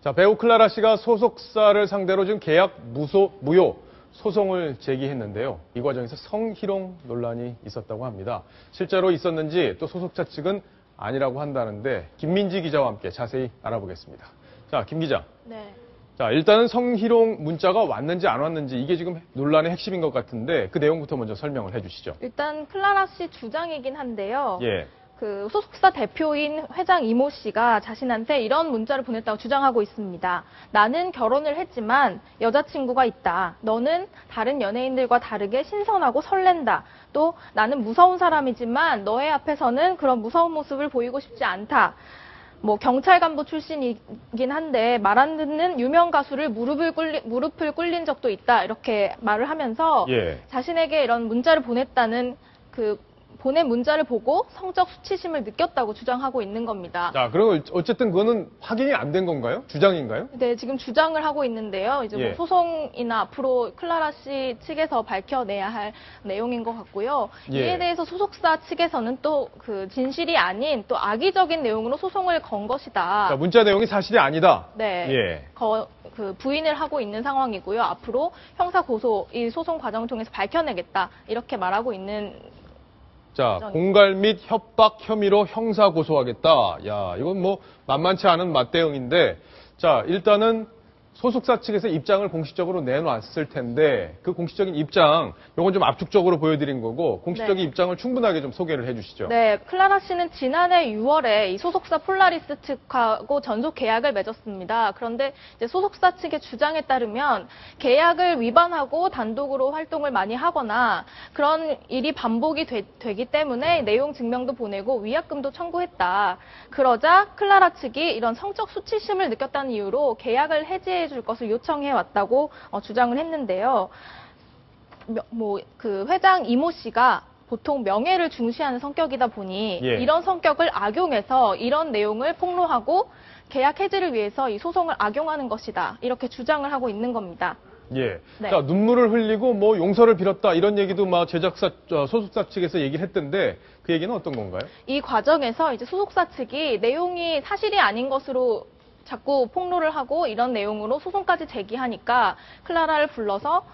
자, 배우 클라라 씨가 소속사를 상대로 지금 계약 무효 소송을 제기했는데요. 이 과정에서 성희롱 논란이 있었다고 합니다. 실제로 있었는지 또 소속사 측은 아니라고 한다는데 김민지 기자와 함께 자세히 알아보겠습니다. 자, 김 기자. 네. 자, 일단은 성희롱 문자가 왔는지 안 왔는지 이게 지금 논란의 핵심인 것 같은데 그 내용부터 먼저 설명을 해주시죠. 일단 클라라 씨 주장이긴 한데요. 예. 그 소속사 대표인 회장 이모 씨가 자신한테 이런 문자를 보냈다고 주장하고 있습니다. 나는 결혼을 했지만 여자친구가 있다. 너는 다른 연예인들과 다르게 신선하고 설렌다. 또 나는 무서운 사람이지만 너의 앞에서는 그런 무서운 모습을 보이고 싶지 않다. 뭐 경찰 간부 출신이긴 한데 말 안 듣는 유명 가수를 무릎을 꿇린 적도 있다. 이렇게 말을 하면서 자신에게 이런 문자를 보냈다는 보낸 문자를 보고 성적 수치심을 느꼈다고 주장하고 있는 겁니다. 자, 그럼 어쨌든 그거는 확인이 안 된 건가요? 주장인가요? 네, 지금 주장을 하고 있는데요. 이제 뭐 소송이나 앞으로 클라라 씨 측에서 밝혀내야 할 내용인 것 같고요. 이에 대해서 소속사 측에서는 또 그 진실이 아닌 또 악의적인 내용으로 소송을 건 것이다. 자, 문자 내용이 사실이 아니다. 네. 부인을 하고 있는 상황이고요. 앞으로 형사 고소, 이 소송 과정을 통해서 밝혀내겠다. 이렇게 말하고 있는. 자, 공갈 및 협박 혐의로 형사 고소하겠다. 야, 이건 뭐 만만치 않은 맞대응인데, 자, 일단은 소속사 측에서 입장을 공식적으로 내놨을 텐데, 그 공식적인 입장, 요건 좀 압축적으로 보여드린 거고, 공식적인 입장을 충분하게 좀 소개를 해주시죠. 네, 클라라 씨는 지난해 6월에 이 소속사 폴라리스 측하고 전속 계약을 맺었습니다. 그런데 이제 소속사 측의 주장에 따르면 계약을 위반하고 단독으로 활동을 많이 하거나 그런 일이 반복이 되기 때문에 내용 증명도 보내고 위약금도 청구했다. 그러자 클라라 측이 이런 성적 수치심을 느꼈다는 이유로 계약을 해지해 줄 것을 요청해 왔다고 주장을 했는데요. 그 회장 이모 씨가 보통 명예를 중시하는 성격이다 보니 이런 성격을 악용해서 이런 내용을 폭로하고 계약 해지를 위해서 이 소송을 악용하는 것이다. 이렇게 주장을 하고 있는 겁니다. 네. 자, 눈물을 흘리고 뭐 용서를 빌었다 이런 얘기도 막 제작사 소속사 측에서 얘기를 했던데 그 얘기는 어떤 건가요? 이 과정에서 이제 소속사 측이 내용이 사실이 아닌 것으로 자꾸 폭로를 하고 이런 내용으로 소송까지 제기하니까 클라라를 불러서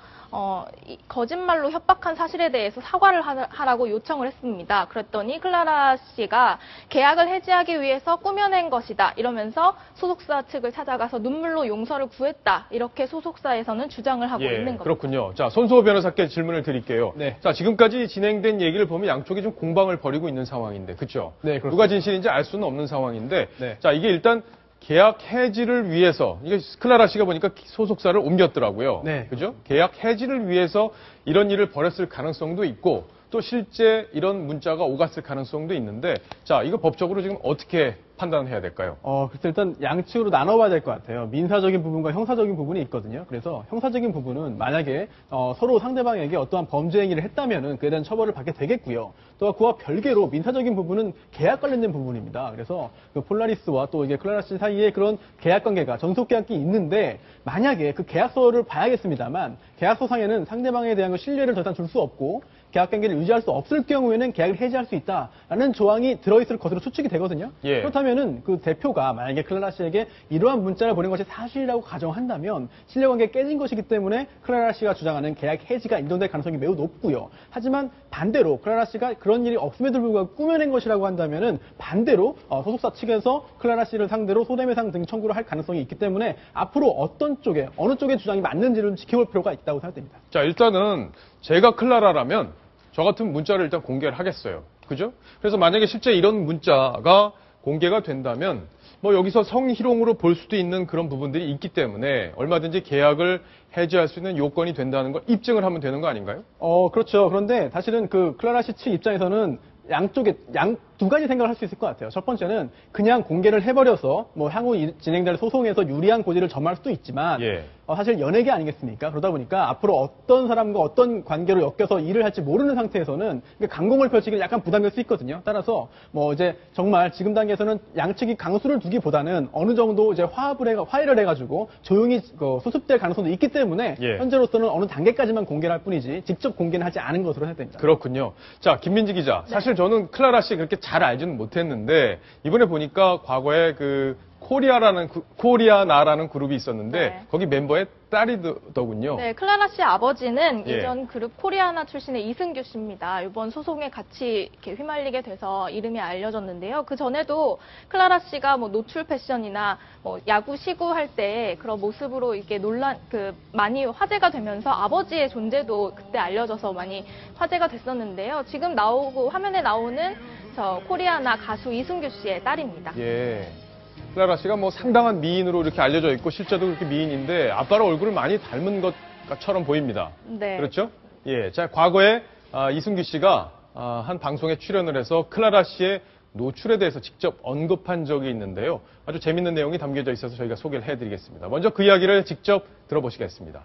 거짓말로 협박한 사실에 대해서 사과를 하라고 요청을 했습니다. 그랬더니 클라라 씨가 계약을 해지하기 위해서 꾸며낸 것이다. 이러면서 소속사 측을 찾아가서 눈물로 용서를 구했다. 이렇게 소속사에서는 주장을 하고 있는 겁니다. 그렇군요. 자, 손수호 변호사께 질문을 드릴게요. 네. 자, 지금까지 진행된 얘기를 보면 양쪽이 좀 공방을 벌이고 있는 상황인데, 그렇죠? 네, 그렇습니다. 누가 진실인지 알 수는 없는 상황인데, 자, 이게 일단 계약 해지를 위해서, 이게 클라라 씨가 보니까 소속사를 옮겼더라고요. 그죠? 계약 해지를 위해서 이런 일을 벌였을 가능성도 있고, 또 실제 이런 문자가 오갔을 가능성도 있는데, 자, 이거 법적으로 지금 어떻게 판단해야 될까요? 글쎄 일단 양측으로 나눠봐야 될 것 같아요. 민사적인 부분과 형사적인 부분이 있거든요. 그래서 형사적인 부분은 만약에 서로 상대방에게 어떠한 범죄 행위를 했다면은 그에 대한 처벌을 받게 되겠고요. 또 그와 별개로 민사적인 부분은 계약 관련된 부분입니다. 그래서 그 폴라리스와 또 이게 클라라 씨 사이에 그런 계약 관계가 전속 계약이 있는데 만약에 그 계약서를 봐야겠습니다만 계약서상에는 상대방에 대한 그 신뢰를 더 이상 줄 수 없고 계약 관계를 유지할 수 없을 경우에는 계약을 해지할 수 있다라는 조항이 들어있을 것으로 추측이 되거든요. 그렇다면은 그 대표가 만약에 클라라 씨에게 이러한 문자를 보낸 것이 사실이라고 가정한다면 신뢰관계가 깨진 것이기 때문에 클라라 씨가 주장하는 계약 해지가 인정될 가능성이 매우 높고요. 하지만 반대로 클라라 씨가 그런 일이 없음에도 불구하고 꾸며낸 것이라고 한다면은 반대로 소속사 측에서 클라라 씨를 상대로 손해배상 등 청구를 할 가능성이 있기 때문에 앞으로 어느 쪽의 주장이 맞는지를 좀 지켜볼 필요가 있다고 생각됩니다. 자, 일단은 제가 클라라라면 저 같은 문자를 일단 공개를 하겠어요. 그죠? 그래서 만약에 실제 이런 문자가 공개가 된다면 뭐 여기서 성희롱으로 볼 수도 있는 그런 부분들이 있기 때문에 얼마든지 계약을 해지할 수 있는 요건이 된다는 걸 입증을 하면 되는 거 아닌가요? 그렇죠. 그런데 사실은 그 클라라 씨 측 입장에서는 두 가지 생각을 할 수 있을 것 같아요. 첫 번째는 그냥 공개를 해버려서 뭐 향후 진행될 소송에서 유리한 고지를 점할 수도 있지만 사실 연예계 아니겠습니까? 그러다 보니까 앞으로 어떤 사람과 어떤 관계로 엮여서 일을 할지 모르는 상태에서는 강공을 펼치기는 약간 부담될 수 있거든요. 따라서 뭐 이제 정말 지금 단계에서는 양측이 강수를 두기보다는 어느 정도 이제 화해를 해가지고 조용히 수습될 가능성도 있기 때문에 현재로서는 어느 단계까지만 공개를 할 뿐이지 직접 공개는 하지 않은 것으로 생각됩니다. 그렇군요. 자, 김민지 기자. 사실 저는 클라라 씨 그렇게 잘 알지는 못했는데 이번에 보니까 과거에 그 코리아나라는 그룹이 있었는데 네. 거기 멤버의 딸이더군요. 네, 클라라 씨 아버지는 예. 이전 그룹 코리아나 출신의 이승규 씨입니다. 이번 소송에 같이 이렇게 휘말리게 돼서 이름이 알려졌는데요. 그 전에도 클라라 씨가 뭐 노출 패션이나 뭐 야구 시구할 때 그런 모습으로 이렇게 많이 화제가 되면서 아버지의 존재도 그때 알려져서 많이 화제가 됐었는데요. 지금 화면에 나오는 저 코리아나 가수 이승규 씨의 딸입니다. 예. 클라라 씨가 뭐 상당한 미인으로 이렇게 알려져 있고 실제도 그렇게 미인인데 아빠랑 얼굴을 많이 닮은 것처럼 보입니다. 네. 그렇죠? 예. 자, 과거에 이승규 씨가 한 방송에 출연을 해서 클라라 씨의 노출에 대해서 직접 언급한 적이 있는데요. 아주 재밌는 내용이 담겨져 있어서 저희가 소개를 해드리겠습니다. 먼저 그 이야기를 직접 들어보시겠습니다.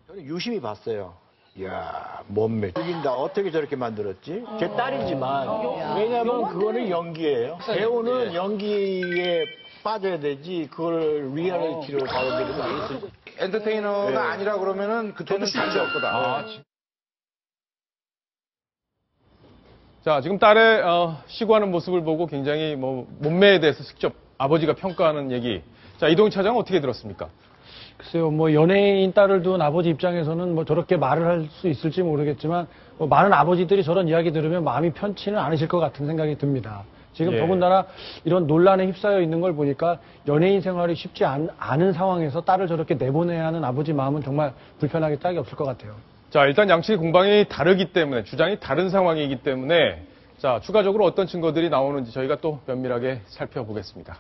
저는 유심히 봤어요. 이야, 몸매 죽인다. 어떻게 저렇게 만들었지? 제 딸이지만 왜냐하면 그거는 연기예요. 배우는 연기에 빠져야 되지 그걸 리얼리티로 받아들이면 예술. 엔터테이너가 네. 아니라 그러면은 그때는 진짜 없거다. 자, 지금 딸의 시구하는 모습을 보고 굉장히 뭐 몸매에 대해서 직접 아버지가 평가하는 얘기. 자, 이동희 차장 어떻게 들었습니까? 글쎄요, 뭐 연예인 딸을 둔 아버지 입장에서는 뭐 저렇게 말을 할 수 있을지 모르겠지만 뭐 많은 아버지들이 저런 이야기 들으면 마음이 편치는 않으실 것 같은 생각이 듭니다. 지금 예. 더군다나 이런 논란에 휩싸여 있는 걸 보니까 연예인 생활이 쉽지 않은 상황에서 딸을 저렇게 내보내야 하는 아버지 마음은 정말 불편하게 짝이 없을 것 같아요. 자, 일단 양측의 공방이 다르기 때문에, 주장이 다른 상황이기 때문에, 자, 추가적으로 어떤 증거들이 나오는지 저희가 또 면밀하게 살펴보겠습니다.